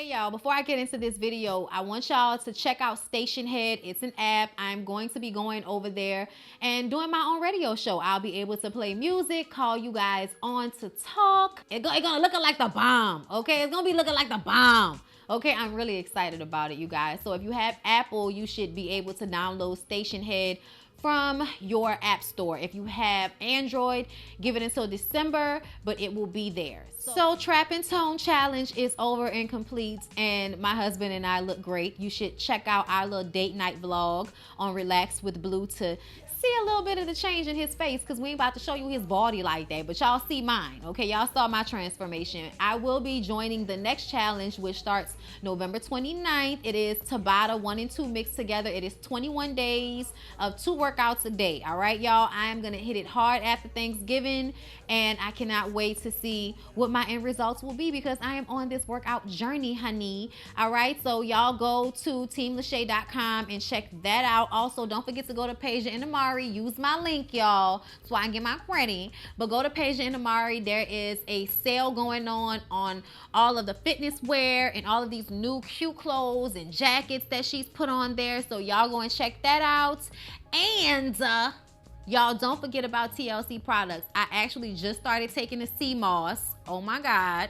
Hey y'all, before I get into this video, I want y'all to check out Station Head. It's an app. I'm going to be going over there and doing my own radio show. I'll be able to play music, call you guys on to talk. It's gonna look like the bomb, okay? It's gonna be looking like the bomb. Okay, I'm really excited about it, you guys. So if you have Apple, you should be able to download Station Head from your app store. If you have Android, give it until December, but it will be there. So Trap and Tone Challenge is over and complete, and my husband and I look great. You should check out our little date night vlog on Relax with Blue to see a little bit of the change in his face, because we ain't about to show you his body like that, but y'all see mine, okay? Y'all saw my transformation. I will be joining the next challenge, which starts November 29th. It is Tabata 1 and 2 mixed together. It is 21 days of 2 workouts a day, all right, y'all? I am gonna hit it hard after Thanksgiving, and I cannot wait to see what my end results will be, because I am on this workout journey, honey. All right, so y'all go to teamlashae.com and check that out. Also, don't forget to go to Paige and Amari. Use my link, y'all, so I can get my credit. But go to Paige and Amari. There is a sale going on all of the fitness wear and all of these new cute clothes and jackets that she's put on there. So y'all go and check that out. And y'all don't forget about TLC products. I actually just started taking the sea moss. Oh my God.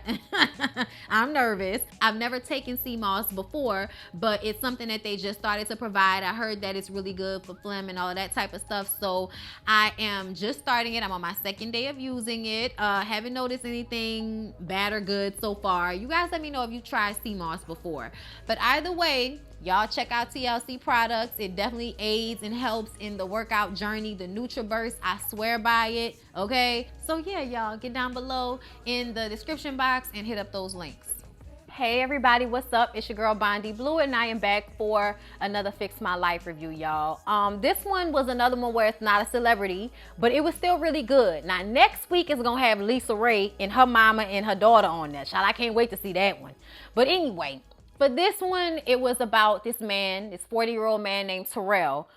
I'm nervous. I've never taken sea moss before, but it's something that they just started to provide. I heard that it's really good for phlegm and all of that type of stuff. So I am just starting it. I'm on my 2nd day of using it. Haven't noticed anything bad or good so far. You guys let me know if you tried sea moss before. But either way, y'all check out TLC products. It definitely aids and helps in the workout journey. The NutriBurst, I swear by it, okay? So yeah, y'all, get down below in the description box and hit up those links. Hey everybody, what's up? It's your girl Bondi Blue, and I am back for another Fix My Life review, y'all. This one was another one where it's not a celebrity, but it was still really good. Now next week is gonna have Lisa Ray and her mama and her daughter on that. Child, I can't wait to see that one. But anyway, for this one, it was about this man, this 40-year-old man named Terrell,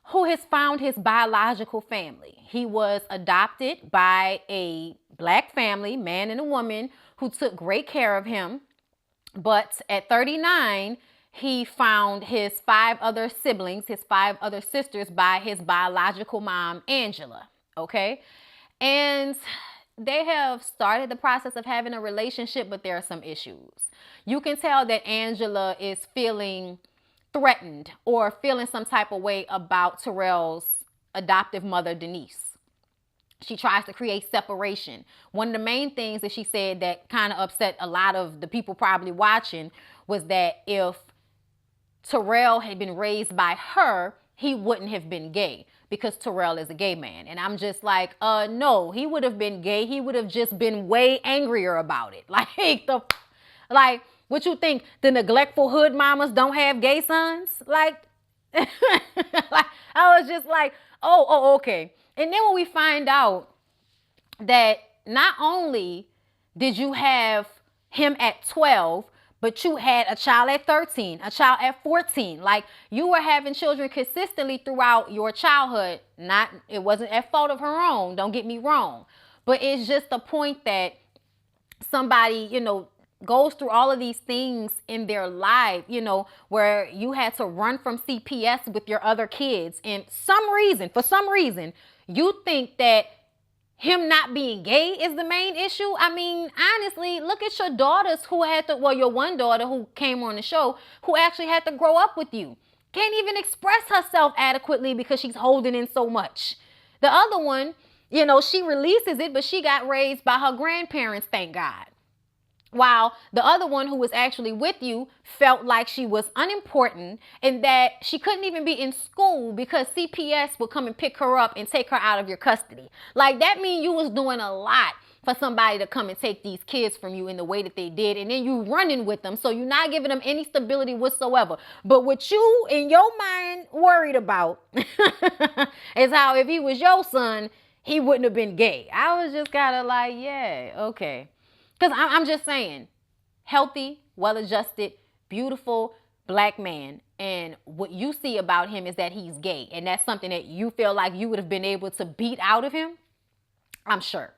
who has found his biological family. He was adopted by a black family, man and a woman, who took great care of him. But at 39, he found his 5 other siblings, his 5 other sisters by his biological mom, Angela, okay? And they have started the process of having a relationship, but there are some issues. You can tell that Angela is feeling threatened or feeling some type of way about Terrell's adoptive mother, Denise. She tries to create separation. One of the main things that she said that kind of upset a lot of the people probably watching was that if Terrell had been raised by her, he wouldn't have been gay, because Terrell is a gay man. And I'm just like, no, he would have been gay. He would have just been way angrier about it. Like, what you think? The neglectful hood mamas don't have gay sons? Like, like I was just like, oh, okay. And then when we find out that not only did you have him at 12, but you had a child at 13, a child at 14. Like, you were having children consistently throughout your childhood. It wasn't at fault of her own, don't get me wrong. But it's just the point that somebody, goes through all of these things in their life, where you had to run from CPS with your other kids. And for some reason, you think that him not being gay is the main issue. I mean, honestly, look at your daughters your one daughter who came on the show, who actually had to grow up with you. Can't even express herself adequately because she's holding in so much. The other one, she releases it, but she got raised by her grandparents, thank God. While the other one, who was actually with you, felt like she was unimportant and that she couldn't even be in school because CPS would come and pick her up and take her out of your custody. Like, that means you was doing a lot for somebody to come and take these kids from you in the way that they did, and then you running with them, so you're not giving them any stability whatsoever. But what you in your mind worried about is how if he was your son, he wouldn't have been gay. I was just kind of like, yeah, okay. Because I'm just saying, healthy, well-adjusted, beautiful black man. And what you see about him is that he's gay. And that's something that you feel like you would have been able to beat out of him, I'm sure.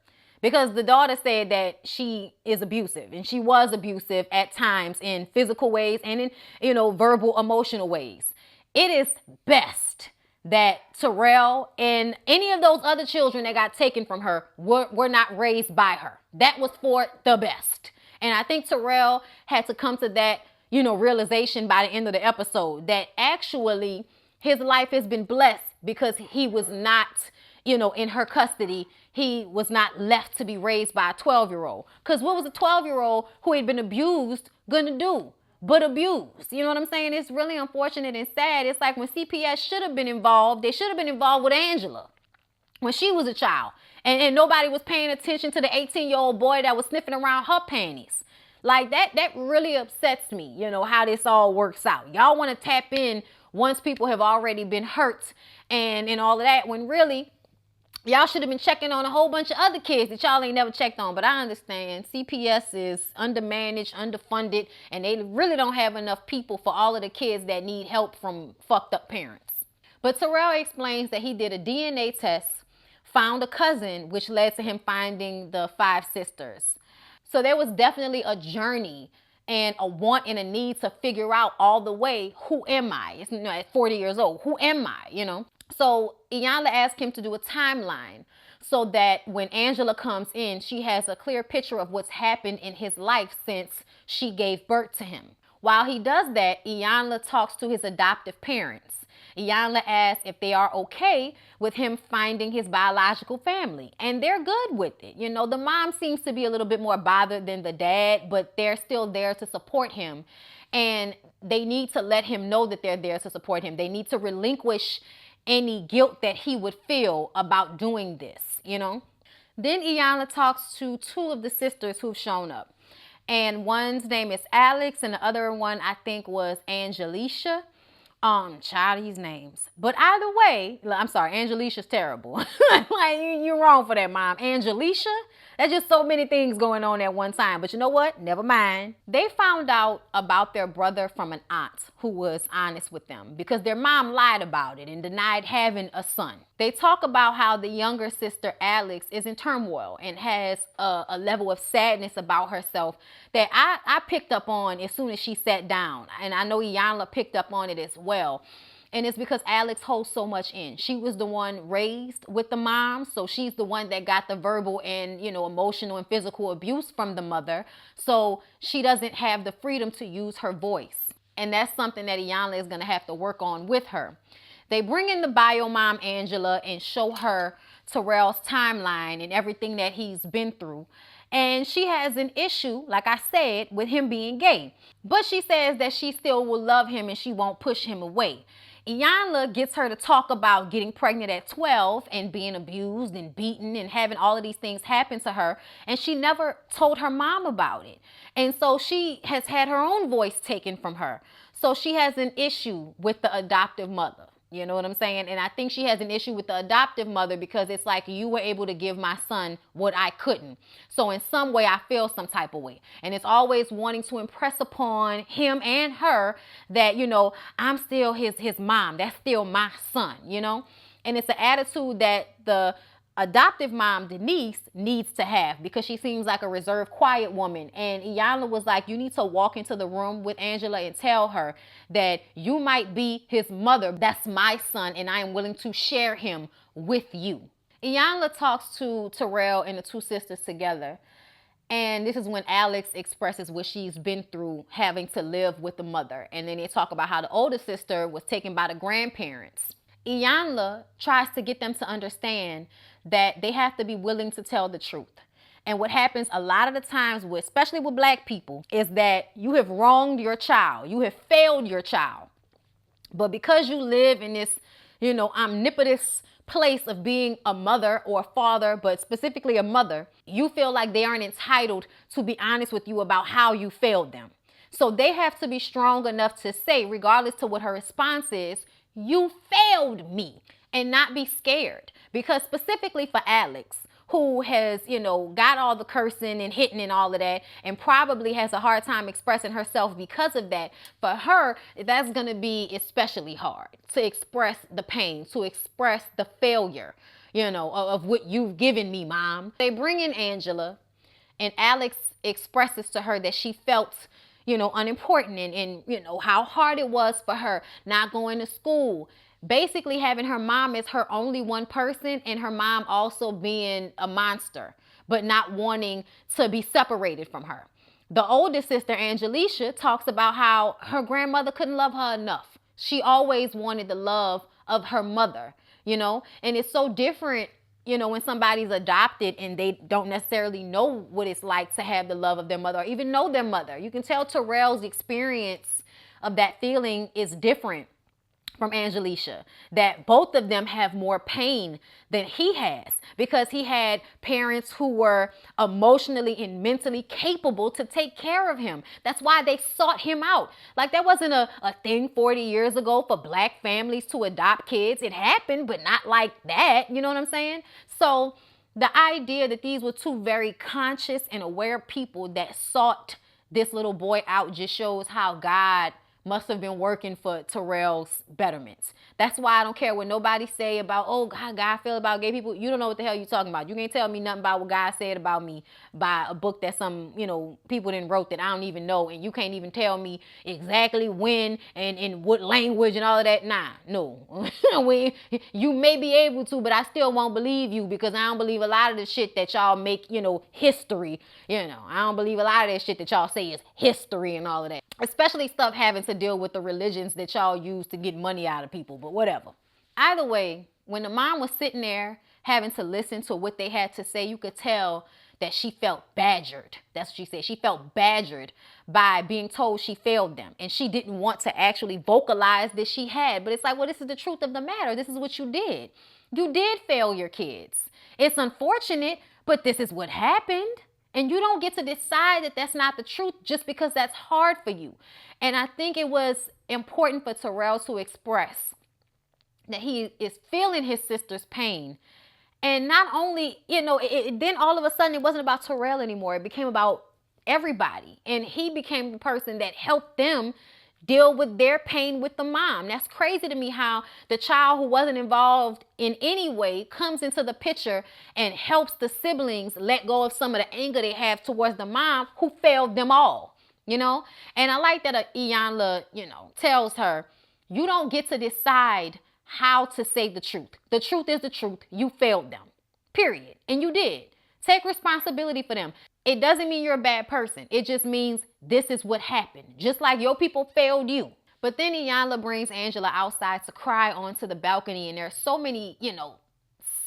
because the daughter said that she is abusive, and she was abusive at times in physical ways and in, verbal, emotional ways. It is best that Terrell and any of those other children that got taken from her were not raised by her. That was for the best. And I think Terrell had to come to that, realization by the end of the episode, that actually his life has been blessed because he was not, in her custody. He was not left to be raised by a 12-year-old. Because what was a 12-year-old who had been abused gonna do but abuse? You know what I'm saying? It's really unfortunate and sad. It's like when CPS should have been involved, they should have been involved with Angela when she was a child. And nobody was paying attention to the 18-year-old boy that was sniffing around her panties. Like that really upsets me, how this all works out. Y'all want to tap in once people have already been hurt and all of that, when really y'all should have been checking on a whole bunch of other kids that y'all ain't never checked on. But I understand CPS is undermanaged, underfunded, and they really don't have enough people for all of the kids that need help from fucked up parents. But Terrell explains that he did a DNA test, found a cousin, which led to him finding the 5 sisters. So there was definitely a journey and a want and a need to figure out all the way, who am I? It's, at 40 years old, who am I, So Iyanla asked him to do a timeline so that when Angela comes in, she has a clear picture of what's happened in his life since she gave birth to him. While he does that, Iyanla talks to his adoptive parents. Iyanla asks if they are okay with him finding his biological family, and they're good with it. The mom seems to be a little bit more bothered than the dad, but they're still there to support him, and they need to let him know that they're there to support him. They need to relinquish any guilt that he would feel about doing this, Then Iyanla talks to 2 of the sisters who've shown up, and one's name is Alex, and the other one I think was Angelicia. Child, these names. But either way, I'm sorry, Angelicia's terrible. Like, you're wrong for that, Mom. Angelicia? There's just so many things going on at one time. But you know what? Never mind. They found out about their brother from an aunt who was honest with them because their mom lied about it and denied having a son. They talk about how the younger sister, Alex, is in turmoil and has a level of sadness about herself that I picked up on as soon as she sat down. And I know Iyanla picked up on it as well. And it's because Alex holds so much in. She was the one raised with the mom, so she's the one that got the verbal and, emotional and physical abuse from the mother. So she doesn't have the freedom to use her voice. And that's something that Iyanla is going to have to work on with her. They bring in the bio mom, Angela, and show her Terrell's timeline and everything that he's been through. And she has an issue, like I said, with him being gay. But she says that she still will love him and she won't push him away. Iyanla gets her to talk about getting pregnant at 12 and being abused and beaten and having all of these things happen to her. And she never told her mom about it. And so she has had her own voice taken from her. So she has an issue with the adoptive mother. You know what I'm saying? And I think she has an issue with the adoptive mother because it's like, you were able to give my son what I couldn't. So in some way, I feel some type of way. And it's always wanting to impress upon him and her that, I'm still his mom. That's still my son, And it's an attitude that the adoptive mom, Denise, needs to have because she seems like a reserved, quiet woman. And Iyanla was like, you need to walk into the room with Angela and tell her that you might be his mother. That's my son, and I am willing to share him with you. Iyanla talks to Terrell and the 2 sisters together. And this is when Alex expresses what she's been through having to live with the mother. And then they talk about how the older sister was taken by the grandparents. Iyanla tries to get them to understand that they have to be willing to tell the truth. And what happens a lot of the times, especially with Black people, is that you have wronged your child. You have failed your child. But because you live in this, omnipotent place of being a mother or a father, but specifically a mother, you feel like they aren't entitled to be honest with you about how you failed them. So they have to be strong enough to say, regardless to what her response is, you failed me, and not be scared. Because specifically for Alex, who has, got all the cursing and hitting and all of that, and probably has a hard time expressing herself because of that, for her, that's going to be especially hard to express the pain, to express the failure. of what you've given me, Mom. They bring in Angela, and Alex expresses to her that she felt, unimportant, and how hard it was for her not going to school. Basically having her mom as her only one person, and her mom also being a monster, but not wanting to be separated from her. The oldest sister, Angelica, talks about how her grandmother couldn't love her enough. She always wanted the love of her mother, and it's so different, when somebody's adopted and they don't necessarily know what it's like to have the love of their mother or even know their mother. You can tell Terrell's experience of that feeling is different from Angelica, that both of them have more pain than he has, because he had parents who were emotionally and mentally capable to take care of him. That's why they sought him out. Like, that wasn't a thing 40 years ago for black families to adopt kids. It happened, but not like that. You know what I'm saying? So the idea that these were two very conscious and aware people that sought this little boy out just shows how God must have been working for Terrell's betterments. That's why I don't care what nobody say about, oh, God, God feel about gay people. You don't know what the hell you talking about. You can't tell me nothing about what God said about me by a book that some, people didn't wrote that I don't even know. And you can't even tell me exactly when and in what language and all of that. Nah, no. You may be able to, but I still won't believe you, because I don't believe a lot of the shit that y'all make, history. I don't believe a lot of that shit that y'all say is history and all of that. Especially stuff having to deal with the religions that y'all use to get money out of people, but whatever. Either way, when the mom was sitting there having to listen to what they had to say, you could tell that she felt badgered. That's what she said. She felt badgered by being told she failed them. And she didn't want to actually vocalize that she had. But it's like, well, this is the truth of the matter. This is what you did. You did fail your kids. It's unfortunate, but this is what happened. And you don't get to decide that that's not the truth just because that's hard for you. And I think it was important for Terrell to express that he is feeling his sister's pain. And not only, then all of a sudden it wasn't about Terrell anymore. It became about everybody. And he became the person that helped them deal with their pain with the mom. That's crazy to me, how the child who wasn't involved in any way comes into the picture and helps the siblings let go of some of the anger they have towards the mom who failed them all, And I like that Iyanla, tells her, you don't get to decide how to say the truth. The truth is the truth. You failed them, period. And you did. Take responsibility for them. It doesn't mean you're a bad person. It just means this is what happened. Just like your people failed you. But then Iyanla brings Angela outside to cry onto the balcony. And there are so many,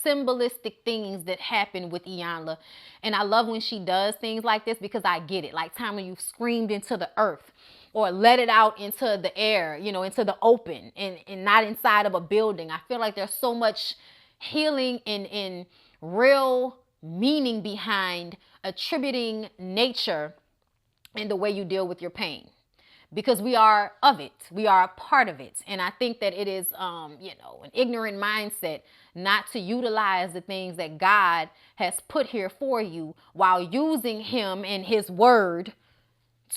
symbolistic things that happen with Iyanla. And I love when she does things like this, because I get it. Like time when you've screamed into the earth, or let it out into the air, into the open, and not inside of a building. I feel like there's so much healing and real meaning behind attributing nature in the way you deal with your pain, because we are of it. We are a part of it. And I think that it is, an ignorant mindset not to utilize the things that God has put here for you, while using him and his word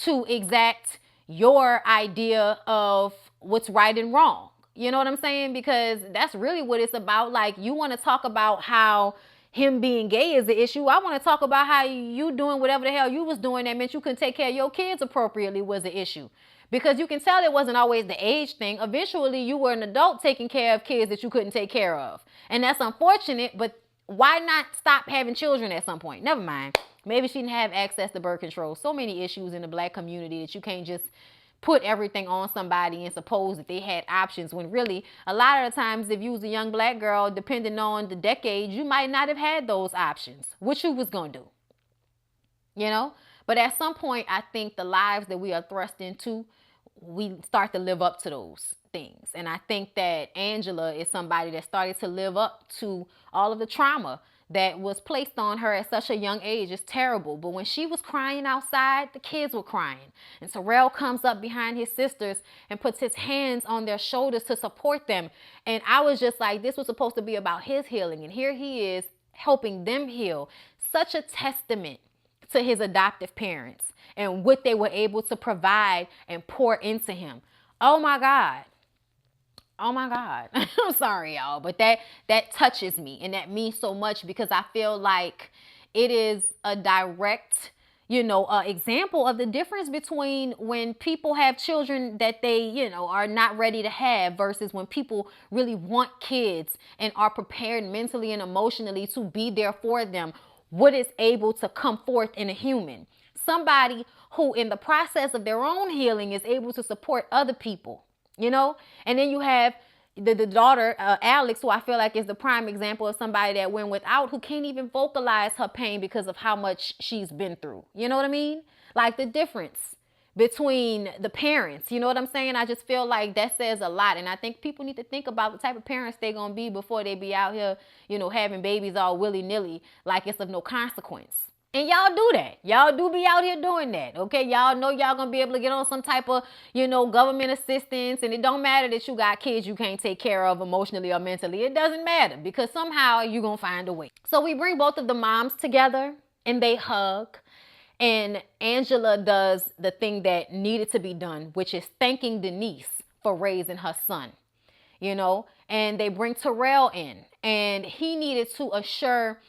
to exact your idea of what's right and wrong. You know what I'm saying? Because that's really what it's about. Like, you want to talk about how him being gay is the issue. I want to talk about how you doing whatever the hell you was doing that meant you couldn't take care of your kids appropriately was the issue. Because you can tell it wasn't always the age thing. Eventually, you were an adult taking care of kids that you couldn't take care of. And that's unfortunate, but why not stop having children at some point? Never mind. Maybe she didn't have access to birth control. So many issues in the black community that you can't just put everything on somebody and suppose that they had options, when really a lot of the times, if you was a young black girl, depending on the decade, you might not have had those options. What you was gonna do, But at some point, I think the lives that we are thrust into, we start to live up to those things. And I think that Angela is somebody that started to live up to all of the trauma that was placed on her at such a young age. Is terrible. But when she was crying outside, the kids were crying. And Terrell comes up behind his sisters and puts his hands on their shoulders to support them. And I was just like, this was supposed to be about his healing. And here he is helping them heal. Such a testament to his adoptive parents and what they were able to provide and pour into him. Oh my God. Oh my God. I'm sorry, y'all, but that touches me, and that means so much because I feel like it is a direct, example of the difference between when people have children that they, are not ready to have versus when people really want kids and are prepared mentally and emotionally to be there for them. What is able to come forth in a human? Somebody who in the process of their own healing is able to support other people. And then you have the daughter, Alex, who I feel like is the prime example of somebody that went without, who can't even vocalize her pain because of how much she's been through. You know what I mean? Like the difference between the parents, you know what I'm saying? I just feel like that says a lot. And I think people need to think about the type of parents they're going to be before they be out here, having babies all willy-nilly like it's of no consequence. And y'all do that. Y'all do be out here doing that. Okay. Y'all know y'all gonna be able to get on some type of, government assistance. And it don't matter that you got kids you can't take care of emotionally or mentally. It doesn't matter because somehow you're gonna find a way. So we bring both of the moms together and they hug. And Angela does the thing that needed to be done, which is thanking Denise for raising her son. And they bring Terrell in, and he needed to assure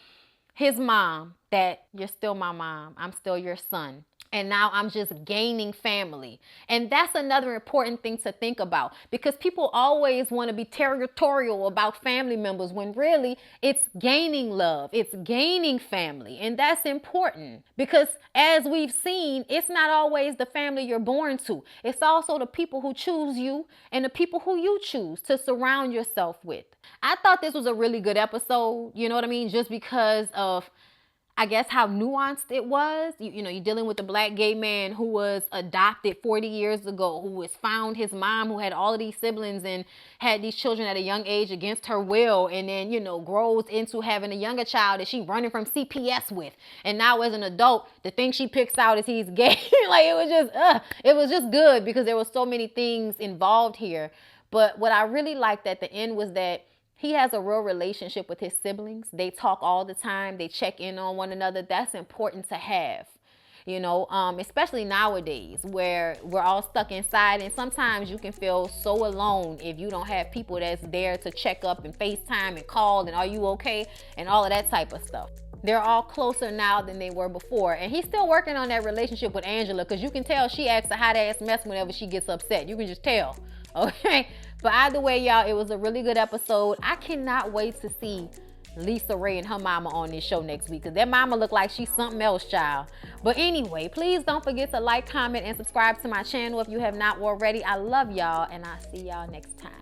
his mom that you're still my mom. I'm still your son. And now I'm just gaining family. And that's another important thing to think about, because people always want to be territorial about family members when really it's gaining love. It's gaining family. And that's important because as we've seen, it's not always the family you're born to. It's also the people who choose you and the people who you choose to surround yourself with. I thought this was a really good episode. You know what I mean? Just because of, I guess, how nuanced it was. You're dealing with a black gay man who was adopted 40 years ago, who has found his mom, who had all of these siblings and had these children at a young age against her will, and then, grows into having a younger child that she running from CPS with. And now as an adult, the thing she picks out is he's gay. Like it was just good because there were so many things involved here. But what I really liked at the end was that he has a real relationship with his siblings. They talk all the time. They check in on one another. That's important to have, especially nowadays where we're all stuck inside. And sometimes you can feel so alone if you don't have people that's there to check up and FaceTime and call and are you okay and all of that type of stuff. They're all closer now than they were before. And he's still working on that relationship with Angela because you can tell she acts a hot ass mess whenever she gets upset. You can just tell. Okay. But either way, y'all, it was a really good episode. I cannot wait to see Lisa Ray and her mama on this show next week because that mama look like she's something else, child. But anyway, please don't forget to like, comment, and subscribe to my channel if you have not already. I love y'all, and I'll see y'all next time.